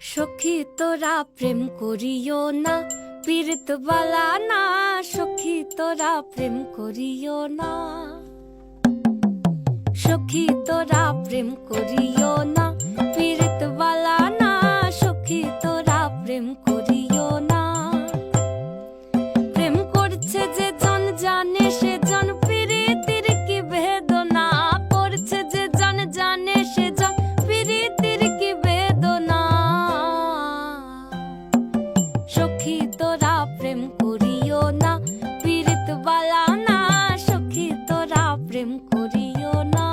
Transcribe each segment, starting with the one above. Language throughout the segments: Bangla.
সখী তোরা প্রেম করিও না, পীড়িত বালা না। সখী তোরা প্রেম করিও না, সখী তোরা প্রেম করিও না, পীড়িত বালা না। সখী তোরা প্রেম করিও না। প্রেম করছে যে জন জানে সে জন, পীড়িতির কি বেদনা। করছে যে জন জানে সে জন, পীড়িতির কি বেদনা। সখী তোরা প্রেম করিও না, পীড়িত বালা না। সখী তোরা প্রেম করিও না।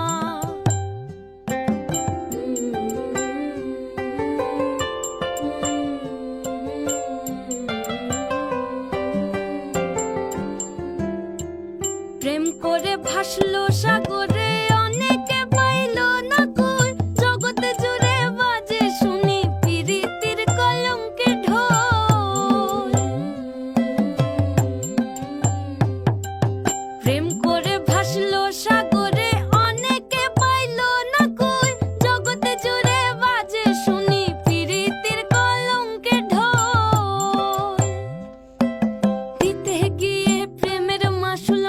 প্রেম করে ভাসলো সাগরে, অনেকে পাইল না কই। জগতে জুড়ে বাজে শুনি পীড়িতির কলঙ্কের ঢোল। প্রেম করে ভাসলো সাগরে, অনেকে পাইল না কই। জগতে জুড়ে বাজে শুনি পীড়িতির কলঙ্কের ঢোল। দিতে গিয়ে প্রেমের মাসুল